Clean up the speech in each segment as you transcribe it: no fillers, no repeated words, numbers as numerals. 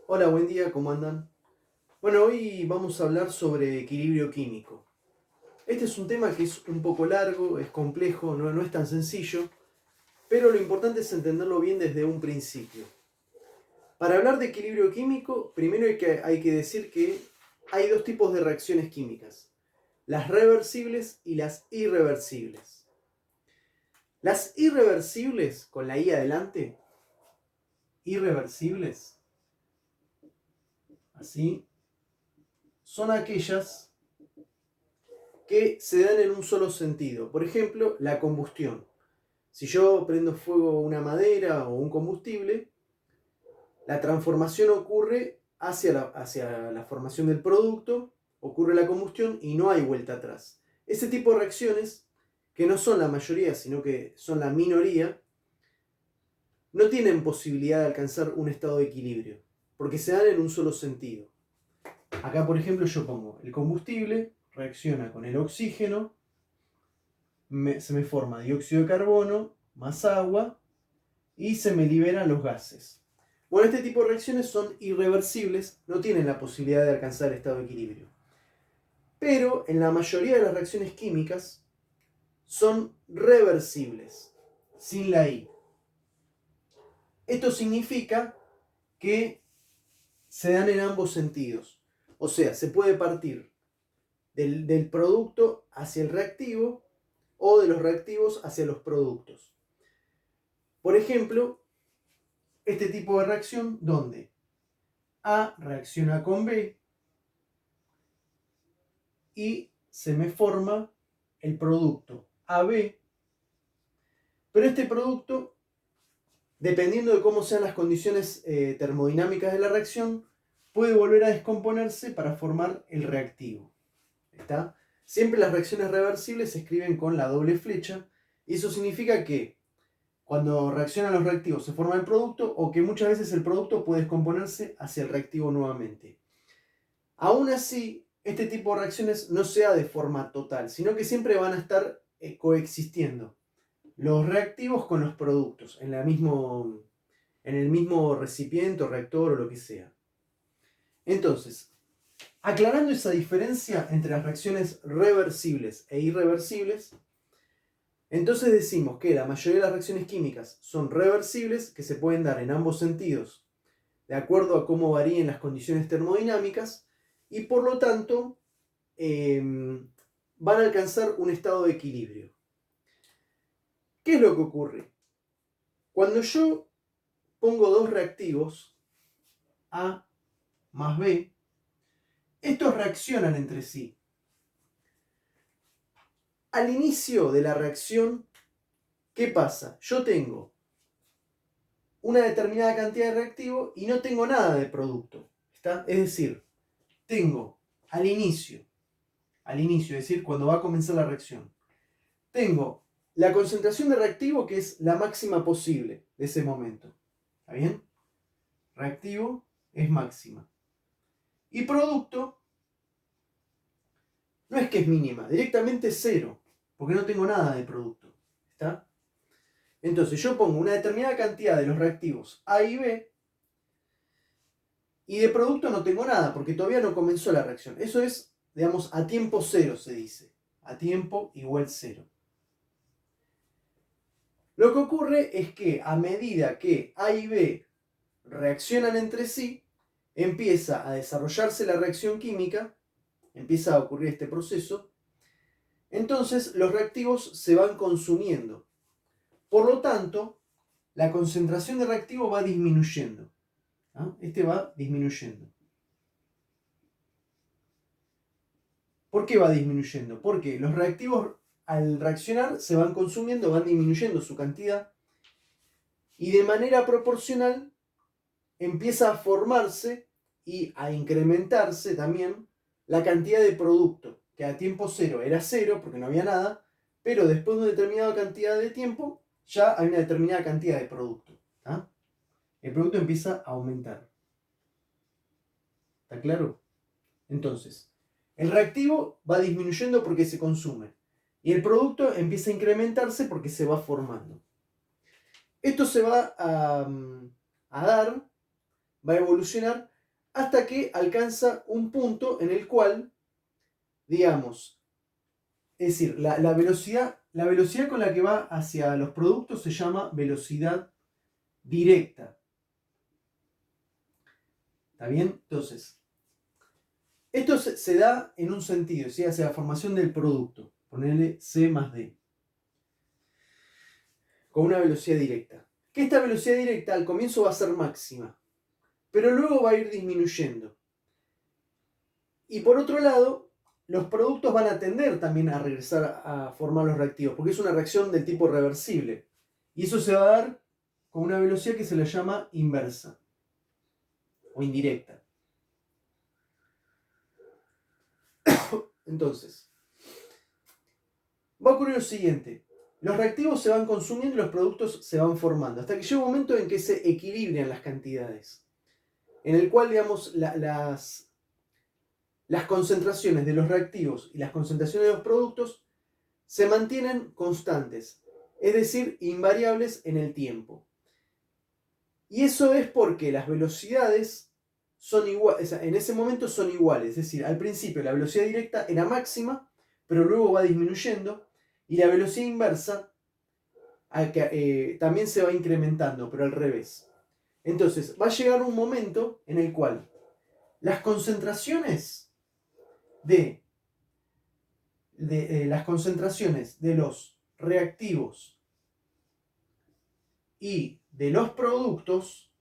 Hola, buen día, ¿cómo andan? Bueno, hoy vamos a hablar sobre equilibrio químico. Este es un tema que es un poco largo, es complejo, no es tan sencillo, pero lo importante es entenderlo bien desde un principio. Para hablar de equilibrio químico, primero hay que decir que hay dos tipos de reacciones químicas, las reversibles y las irreversibles. Las irreversibles, con la I adelante, irreversibles, así, son aquellas que se dan en un solo sentido. Por ejemplo, la combustión. Si yo prendo fuego una madera o un combustible, la transformación ocurre hacia la formación del producto, ocurre la combustión y no hay vuelta atrás. Ese tipo de reacciones, que no son la mayoría, sino que son la minoría, no tienen posibilidad de alcanzar un estado de equilibrio, porque se dan en un solo sentido. Acá, por ejemplo, yo pongo el combustible, reacciona con el oxígeno, se me forma dióxido de carbono más agua y se me liberan los gases. Bueno, este tipo de reacciones son irreversibles, no tienen la posibilidad de alcanzar el estado de equilibrio. Pero en la mayoría de las reacciones químicas son reversibles, sin la I. Esto significa que se dan en ambos sentidos. O sea, se puede partir del producto hacia el reactivo o de los reactivos hacia los productos. Por ejemplo, este tipo de reacción donde A reacciona con B y se me forma el producto AB, pero este producto, dependiendo de cómo sean las condiciones termodinámicas de la reacción, puede volver a descomponerse para formar el reactivo. ¿Está? Siempre las reacciones reversibles se escriben con la doble flecha y eso significa que cuando reaccionan los reactivos se forma el producto o que muchas veces el producto puede descomponerse hacia el reactivo nuevamente. Aún así, este tipo de reacciones no se da de forma total, sino que siempre van a estar coexistiendo los reactivos con los productos en el mismo recipiente o reactor o lo que sea. Entonces, aclarando esa diferencia entre las reacciones reversibles e irreversibles, entonces decimos que la mayoría de las reacciones químicas son reversibles, que se pueden dar en ambos sentidos, de acuerdo a cómo varíen las condiciones termodinámicas, y por lo tanto van a alcanzar un estado de equilibrio. ¿Qué es lo que ocurre? Cuando yo pongo dos reactivos, A más B, estos reaccionan entre sí. Al inicio de la reacción, ¿qué pasa? Yo tengo una determinada cantidad de reactivo y no tengo nada de producto. ¿Está? Es decir, tengo al inicio, es decir, cuando va a comenzar la reacción, tengo la concentración de reactivo que es la máxima posible de ese momento. ¿Está bien? Reactivo es máxima. Y producto no es que es mínima, directamente es cero, porque no tengo nada de producto. ¿Está? Entonces yo pongo una determinada cantidad de los reactivos A y B y de producto no tengo nada, porque todavía no comenzó la reacción. Eso es, digamos, a tiempo cero se dice. A tiempo igual cero. Lo que ocurre es que a medida que A y B reaccionan entre sí, empieza a desarrollarse la reacción química, empieza a ocurrir este proceso, entonces los reactivos se van consumiendo. Por lo tanto, la concentración de reactivo va disminuyendo. ¿Ah? Este va disminuyendo. ¿Por qué va disminuyendo? Porque los reactivos al reaccionar se van consumiendo, van disminuyendo su cantidad y de manera proporcional empieza a formarse y a incrementarse también la cantidad de producto, que a tiempo cero era cero porque no había nada, pero después de una determinada cantidad de tiempo ya hay una determinada cantidad de producto. ¿Ah? El producto empieza a aumentar. ¿Está claro? Entonces, el reactivo va disminuyendo porque se consume y el producto empieza a incrementarse porque se va formando. Esto se va a dar, va a evolucionar hasta que alcanza un punto en el cual, digamos, es decir, la velocidad con la que va hacia los productos se llama velocidad directa. ¿Está bien? Entonces, esto se da en un sentido, ¿sí? Hacia la formación del producto. Ponerle C más D. Con una velocidad directa. Que esta velocidad directa al comienzo va a ser máxima, pero luego va a ir disminuyendo. Y por otro lado, los productos van a tender también a regresar a formar los reactivos, porque es una reacción del tipo reversible. Y eso se va a dar con una velocidad que se le llama inversa o indirecta. Entonces, va a ocurrir lo siguiente. Los reactivos se van consumiendo y los productos se van formando, hasta que llega un momento en que se equilibran las cantidades, en el cual, digamos, las concentraciones de los reactivos y las concentraciones de los productos se mantienen constantes, es decir, invariables en el tiempo. Y eso es porque las velocidades son iguales, en ese momento son iguales, es decir, al principio la velocidad directa era máxima, pero luego va disminuyendo, y la velocidad inversa también se va incrementando, pero al revés. Entonces, va a llegar un momento en el cual las concentraciones de los reactivos y de los productos,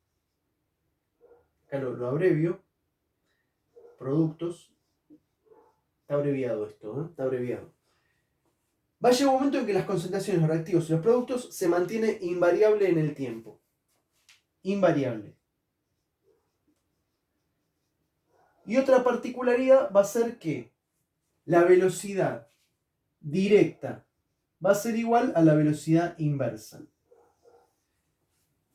acá lo abrevio, productos, está abreviado esto, ¿eh? Está abreviado. Va a llegar un momento en que las concentraciones de los reactivos y los productos se mantiene invariable en el tiempo. Invariable. Y otra particularidad va a ser que la velocidad directa va a ser igual a la velocidad inversa.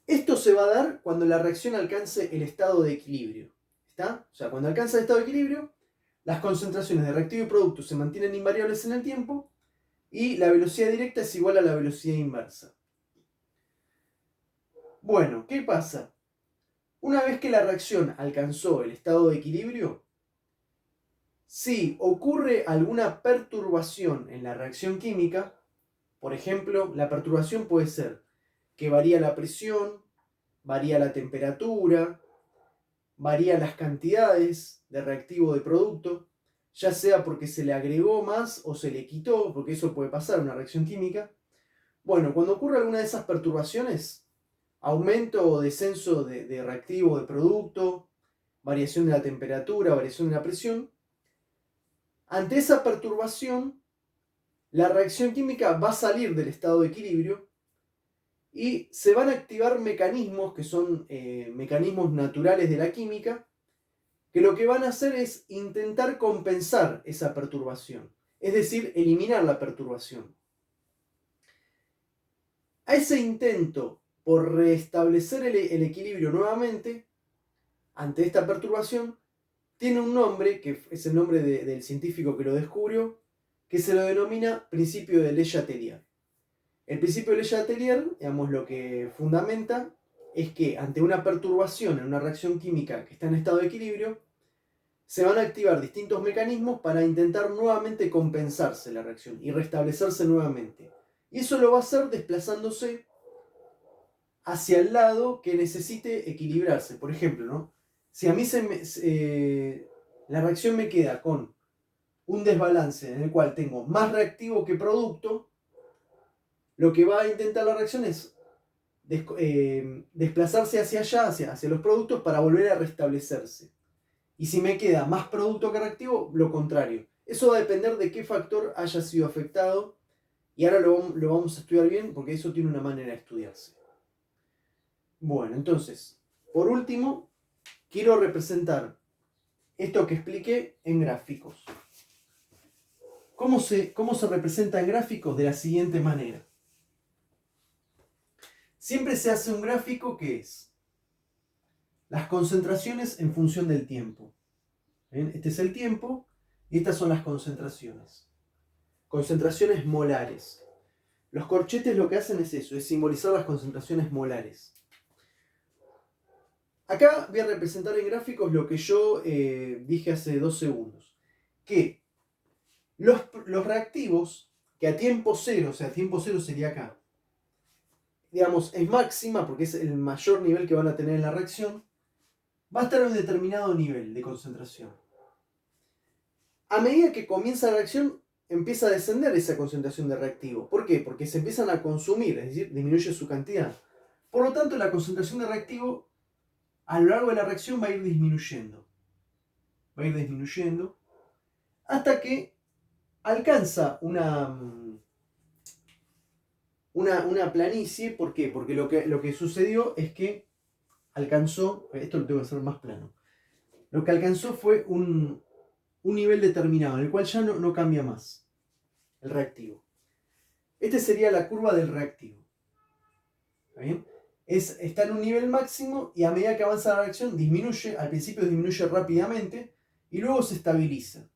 Esto se va a dar cuando la reacción alcance el estado de equilibrio. ¿Está? O sea, cuando alcanza el estado de equilibrio, las concentraciones de reactivo y producto se mantienen invariables en el tiempo y la velocidad directa es igual a la velocidad inversa. Bueno, ¿qué pasa? Una vez que la reacción alcanzó el estado de equilibrio, si ocurre alguna perturbación en la reacción química, por ejemplo, la perturbación puede ser que varía la presión, varía la temperatura, varía las cantidades de reactivo de producto, ya sea porque se le agregó más o se le quitó, porque eso puede pasar en una reacción química. Bueno, cuando ocurre alguna de esas perturbaciones, aumento o descenso de reactivo de producto, variación de la temperatura, variación de la presión, ante esa perturbación, la reacción química va a salir del estado de equilibrio y se van a activar mecanismos que son mecanismos naturales de la química, que lo que van a hacer es intentar compensar esa perturbación, es decir, eliminar la perturbación. A ese intento por restablecer el equilibrio nuevamente, ante esta perturbación, tiene un nombre, que es el nombre del científico que lo descubrió, que se lo denomina principio de Le-Chatelier. El principio de Le-Chatelier, digamos, lo que fundamenta es que ante una perturbación en una reacción química que está en estado de equilibrio, se van a activar distintos mecanismos para intentar nuevamente compensarse la reacción y restablecerse nuevamente. Y eso lo va a hacer desplazándose hacia el lado que necesite equilibrarse. Por ejemplo, ¿no? Si a mí la reacción me queda con un desbalance en el cual tengo más reactivo que producto, lo que va a intentar la reacción es desplazarse hacia allá, hacia los productos, para volver a restablecerse. Y si me queda más producto que reactivo, lo contrario. Eso va a depender de qué factor haya sido afectado, y ahora lo vamos a estudiar bien porque eso tiene una manera de estudiarse. Bueno, entonces, por último, quiero representar esto que expliqué en gráficos. ¿Cómo se representa en gráficos? De la siguiente manera. Siempre se hace un gráfico que es las concentraciones en función del tiempo. ¿Ven? Este es el tiempo y estas son las concentraciones. Concentraciones molares. Los corchetes lo que hacen es eso, es simbolizar las concentraciones molares. Acá voy a representar en gráficos lo que yo dije hace 2 segundos. Que los reactivos que a tiempo cero, o sea, tiempo cero sería acá, digamos, es máxima porque es el mayor nivel que van a tener en la reacción, va a estar en un determinado nivel de concentración. A medida que comienza la reacción, empieza a descender esa concentración de reactivo. ¿Por qué? Porque se empiezan a consumir, es decir, disminuye su cantidad. Por lo tanto, la concentración de reactivo a lo largo de la reacción va a ir disminuyendo. Va a ir disminuyendo hasta que alcanza una planicie. ¿Por qué? Porque lo que sucedió es que alcanzó, esto lo tengo que hacer más plano, lo que alcanzó fue un nivel determinado, en el cual ya no cambia más el reactivo. Esta sería la curva del reactivo. ¿Está bien? Está en un nivel máximo y a medida que avanza la reacción disminuye, al principio disminuye rápidamente y luego se estabiliza.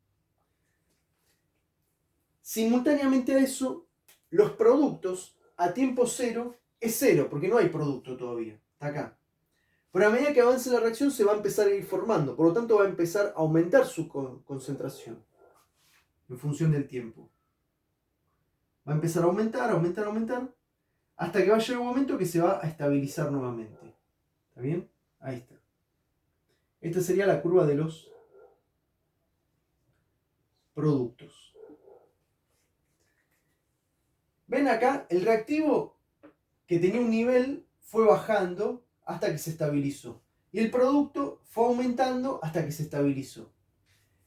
Simultáneamente a eso, los productos a tiempo cero es cero, porque no hay producto todavía, está acá. Pero a medida que avance la reacción se va a empezar a ir formando, por lo tanto va a empezar a aumentar su concentración en función del tiempo. Va a empezar a aumentar, aumentar, aumentar, hasta que va a llegar un momento que se va a estabilizar nuevamente. ¿Está bien? Ahí está. Esta sería la curva de los productos. ¿Ven acá? El reactivo que tenía un nivel fue bajando hasta que se estabilizó. Y el producto fue aumentando hasta que se estabilizó.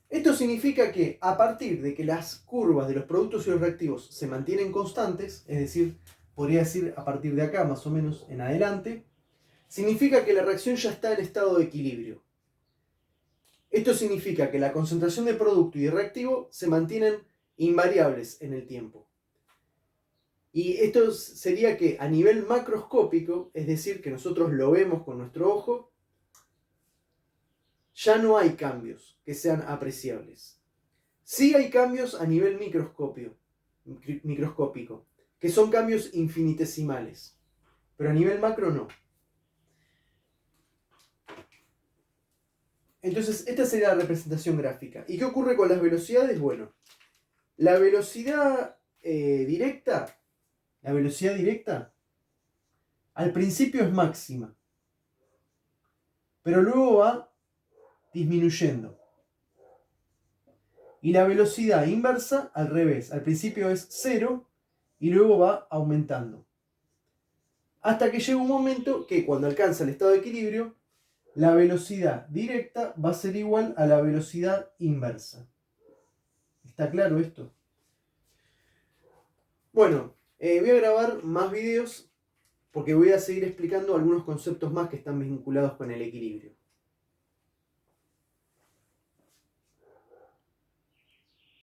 Esto significa que a partir de que las curvas de los productos y los reactivos se mantienen constantes, es decir, podría decir a partir de acá más o menos en adelante, significa que la reacción ya está en estado de equilibrio. Esto significa que la concentración de producto y de reactivo se mantienen invariables en el tiempo. Y esto sería que a nivel macroscópico, es decir, que nosotros lo vemos con nuestro ojo, ya no hay cambios que sean apreciables. Sí hay cambios a nivel microscópico, que son cambios infinitesimales, pero a nivel macro no. Entonces, esta sería la representación gráfica. ¿Y qué ocurre con las velocidades? Bueno, la velocidad directa al principio es máxima, pero luego va disminuyendo. Y la velocidad inversa al revés, al principio es cero y luego va aumentando. Hasta que llega un momento que cuando alcanza el estado de equilibrio, la velocidad directa va a ser igual a la velocidad inversa. ¿Está claro esto? Bueno, voy a grabar más videos porque voy a seguir explicando algunos conceptos más que están vinculados con el equilibrio.